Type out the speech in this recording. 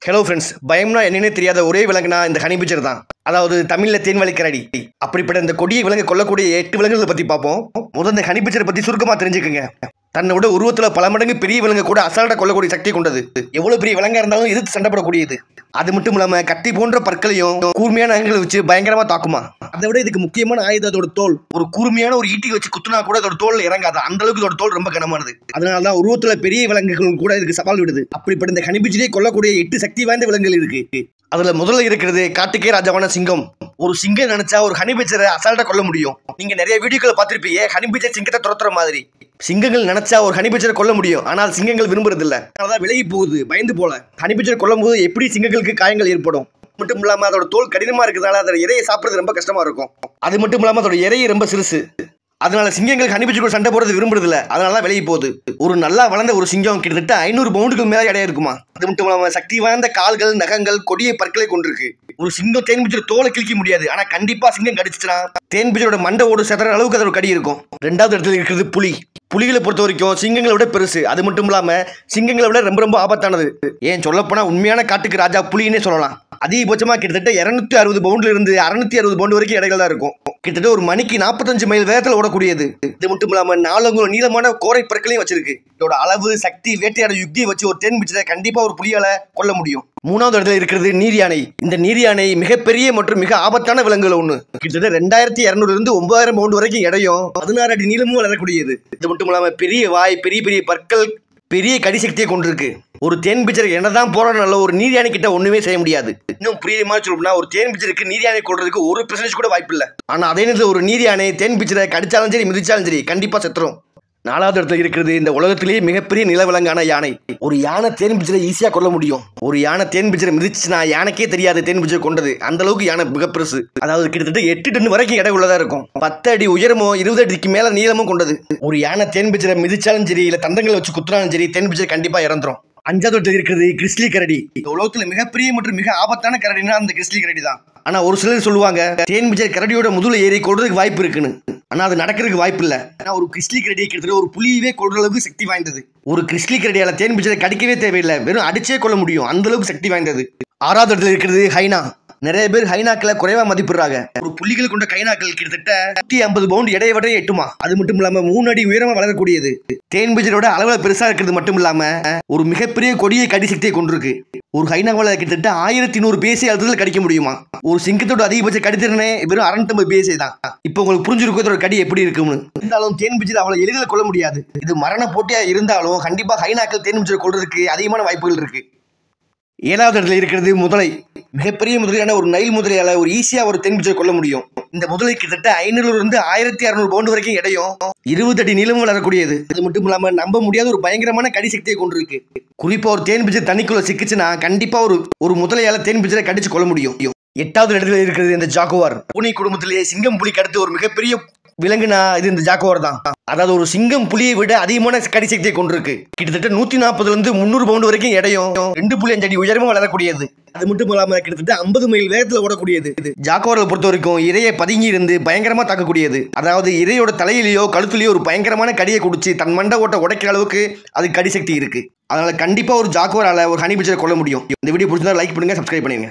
Hello friends, பயம்னா என்னன்னே தெரியாத ஒரே விலங்குனா இந்த ஹனி பீச்சர் தான். அதாவது தமிழில் தேன்வழி கரடி. அப்படிப்பட்ட இந்த கொடிய விலங்கு கொல்லக்கூடிய 8 விலங்குகளை பற்றி பார்ப்போம். முதல் இந்த ஹனி பீச்சரை பற்றி சுருக்கமாக தெரிஞ்சுக்கங்க. தன்னோட உருவத்தில் பல மடங்கு பெரிய விலங்கு கூட அசால்ட்டாக கொல்லக்கூடிய சக்தி கொண்டது. எவ்வளோ பெரிய விலங்காக இருந்தாலும் எதிர்த்து சண்டைப்படக்கூடியது. அது மட்டும் இல்லாமல் கத்தி போன்ற பற்களையும் கூர்மையான அங்கங்களை வச்சு பயங்கரமாக தாக்குமா. அதை விட இதுக்கு முக்கியமான ஆயுதம் அதோட தோல். ஒரு கூர்மையான ஒரு ஈட்டி வச்சு குத்துனா கூட அதோட தோல் இறங்காது. அந்த அளவுக்கு இதோட தோல் ரொம்ப கனமானது. அதனால தான் உருவத்தில் பெரிய விலங்குகள் கூட இதுக்கு சவால் விடுது. அப்படிப்பட்ட இந்த ஹனி பீச்சிலே கொல்லக்கூடிய 8 சக்தி வாய்ந்த விலங்குகள் இருக்கு. அதுல முதல்ல இருக்கிறது காட்டுக்கே ராஜாவான சிங்கம். ஒரு சிங்கம் நினைச்சா ஒரு ஹனி பீச்சரை அசால்ட்டா கொல்ல முடியும். நீங்க நிறைய வீடியோக்களை பார்த்திருப்பீங்க, ஹனி பீச்சர் சிங்கத்தை துரத்துற மாதிரி. சிங்கங்கள் நினைச்சா ஒரு ஹனி பீச்சரை கொல்ல முடியும், ஆனால் சிங்கங்கள் விரும்புறது இல்ல. அதனாலதான் விலகி போகுது பயந்து போல. ஹனி பீச்சர் கொல்லும் போது எப்படி சிங்கங்களுக்கு காயங்கள் ஏற்படும். மட்டும் இல்லாம அதோட தோல் கடினமா இருக்கிறதால அதோட இறையை சாப்பிடுறது ரொம்ப கஷ்டமா இருக்கும். அது மட்டும் இல்லாம அதோட இறையை ரொம்ப சிறுசு. அதனால சிங்கங்கள் ஹனி பீச்சர் கூட சண்டை போறது விரும்புறது இல்ல. அதனால விலகி போகுது. ஒரு நல்லா வளர்ந்த ஒரு சிங்கம் கிட்டத்தட்ட 500 பவுண்டுக்கு மேல எடையா இருக்குமா. அது மட்டும் இல்லாம சக்தி வாய்ந்த கால்கள், நகங்கள், கொடிய பற்களை கொண்டிருக்கு. ஒரு சிங்கம் தேன் பீச்சர் தோலை கிழிக்க முடியாது, ஆனா கண்டிப்பா சிங்கம் கடிச்சுனா தேன் பீச்சரோட மண்டை ஓடு செதற அளவுக்கு அதோட கடி இருக்கும். 2வது இடத்துல இருக்கிறது புலி. புலிகளை பொறுத்த வரைக்கும் சிங்கங்களை விட பெருசு. அது மட்டும் இல்லாம சிங்கங்களை விட ரொம்ப ரொம்ப ஆபத்தானது. ஏன் சொல்லப்போனா உண்மையான காட்டுக்கு ராஜா புலின்னே சொல்லலாம். அதிகபட்சமா கிட்டத்தட்ட 260 பவுண்ட்ல இருந்து 660 பவுண்ட் வரைக்கும் இடைகள் தான் இருக்கும். கிட்டத்தட்ட ஒரு மணிக்கு 45 மைல் வேகத்தில் ஓடக்கூடியது. இது மட்டும் இல்லாம 4 அங்குலம் நீளமான கோரை பற்களையும் வச்சிருக்கு. இதோட அளவு, சக்தி, வேட்டையாட யுக்தியை வச்சு ஒரு தேன் பீச்சரை கண்டிப்பா ஒரு புலியால கொல்ல முடியும். 3வது இடத்துல இருக்கிறது நீர் யானை. இந்த நீர் யானை மிகப்பெரிய மற்றும் மிக ஆபத்தான விலங்குகள் ஒண்ணு. கிட்டத்தட்ட 2200 இருந்து 9000 பவுண்ட் வரைக்கும் எடையும் 16 அடி நீளமும் வளரக்கூடியது. இது மட்டும் இல்லாம பெரிய வாய், பெரிய பெரிய பற்கள், பெரிய கடி சக்தியை கொண்டிருக்கு. ஒரு தேன் பீச்சர் என்னதான் போராடனால ஒரு நீர் யானை கிட்ட ஒண்ணுமே செய்ய முடியாது. இன்னும் புரியுற மாதிரி சொல்லணும்னா ஒரு தேன் பீச்சருக்கு நீர் யானை கொள்றதுக்கு 1% கூட வாய்ப்பு இல்லை. ஆனா அதே நேரத்தில் ஒரு நீர் யானை தேன் பீச்சரை கடிச்சாலும் சரி மிதிச்சாலும் சரி கண்டிப்பா செத்துரும். 4வது இடத்துல இருக்கிறது இந்த உலகத்திலேயே மிகப்பெரிய நிலவிலங்கான யானை. ஒரு யானை தேன் பீச்சரை ஈஸியா கொல்ல முடியும். ஒரு யானை தேன் பீச்சரை மிதிச்சுன்னா யானைக்கே தெரியாது தேன் பீச்சர் கொண்டது. அந்த அளவுக்கு யானை மிக பெருசு. அதாவது கிட்டத்தட்ட 8 டன் வரைக்கும் எடை உள்ளதா இருக்கும். 10 அடி உயரமும் 20 அடிக்கு மேல நீளமும் கொண்டது. ஒரு யானை தேன் பீச்சரை மிதிச்சாலும் சரி இல்ல தந்தங்களை வச்சு குத்துறாலும் சரி தேன் பீச்சர் கண்டிப்பா இறந்துரும். 5வது இடத்துல இருக்கிறது கிறிஸ்லி கரடி. இந்த உலகத்துல மிகப்பெரிய மற்றும் மிக ஆபத்தான கரடினா அந்த கிறிஸ்லி கரடி தான். ஆனா ஒரு சிலர் சொல்லுவாங்க தேன் பீச்சர் கரடியோட முதுகுல ஏறி கொள்றதுக்கு வாய்ப்பு இருக்குன்னு. ஆனா அது நடக்கிறதுக்கு வாய்ப்பு இல்ல. ஏன்னா ஒரு கிறிஸ்லி கரடியை கிட்டத்தட்ட ஒரு புலியவே கொள்ற அளவுக்கு சக்தி வாய்ந்தது. ஒரு கிறிஸ்லி கரடியால தேன் பீச்சரை கடிக்கவே தேவையில்லை, வெறும் அடிச்சே கொள்ள முடியும். அந்த அளவுக்கு சக்தி வாய்ந்தது. 6வது இடத்துல இருக்கிறது ஹைனா. நிறைய பேர் ஹைனாக்களை குறைவா மதிப்பிடுறாங்க. ஒரு புலிகள் கொண்ட ஹைனாக்கள் கிட்டத்தட்ட 150 பவுண்ட் எடையை விட எட்டுமா. அது மட்டும் இல்லாம 3 அடி உயரமா வளரக்கூடியது. தேன் பீச்சரோட அளவுல பெருசா இருக்கிறது மட்டும் இல்லாம ஒரு மிகப்பெரிய கொடிய கடி சக்தியை கொண்டிருக்கு. ஒரு ஹைனாவால கிட்டத்தட்ட 1100 பேசி அழுத்தத்தில் கடிக்க முடியுமா. ஒரு சிங்கத்தோட அதிகபட்ச கடித்திறனே வெறும் 650 பேசி தான். இப்போ உங்களுக்கு புரிஞ்சிருக்கும் இதோட கடி எப்படி இருக்கும்னு. இருந்தாலும் தேன் பீச்சர் அவ்வளவு எளிதில் கொள்ள முடியாது. இது மரண போட்டியா இருந்தாலும் கண்டிப்பா ஹைனாக்கள் தேன் பீச்சரை கொள்றதுக்கு அதிகமான வாய்ப்புகள் இருக்கு. 7வது இடத்துல இருக்கிறது முதலை. மிகப்பெரிய முதலையான ஒரு நைல் முதலையால ஒரு ஈஸியா ஒரு தேன் பீச்சரை கொல்ல முடியும். இந்த முதலை கிட்டத்தட்ட 500 இருந்து 1600 பவுண்ட் வரைக்கும் எடையும் 20 அடி நீளமும் வளரக்கூடியது. அது மட்டும் இல்லாம நம்ப முடியாத ஒரு பயங்கரமான கடி சக்தியை கொண்டிருக்கு. குறிப்பா ஒரு தேன் பீச்சர் தண்ணிக்குள்ள சிக்கிச்சுன்னா கண்டிப்பா ஒரு முதலையால தேன் பீச்சரை கடிச்சு கொள்ள முடியும். 8வது இடத்துல இருக்கிறது இந்த ஜாகுவார். பூனை குடும்பத்திலேயே சிங்கம் புலிக்கு அடுத்து ஒரு மிகப்பெரிய விலங்குனா இது இந்த ஜாகுவார் தான். அதாவது ஒரு சிங்கம் புலியை விட அதிகமான கடி சக்தியை கொண்டிருக்கு. கிட்டத்தட்ட 140 இருந்து 300 பவுண்ட் வரைக்கும் எடையும் 2.5 அடி உயரமும் வளரக்கூடியது. அது மட்டும் இல்லாம கிட்டத்தட்ட 50 மைல் வேகத்துல ஓடக்கூடியது. ஜாகுவாரை பொறுத்த வரைக்கும் இரையை பதுங்கி இருந்து பயங்கரமா தாக்கக்கூடியது. அதாவது இரையோட தலையிலேயோ கழுத்துலயோ ஒரு பயங்கரமான கடியை குடிச்சு தன் மண்டை ஓட்ட உடைக்கிற அளவுக்கு அது கடி சக்தி இருக்கு. அதனால கண்டிப்பா ஒரு ஜாகுவாரால ஒரு ஹனி பீச்சரை கொல்ல முடியும். இந்த வீடியோ பிடிச்சிருந்தா லைக் பண்ணுங்க, சப்ஸ்கிரைப் பண்ணுங்க.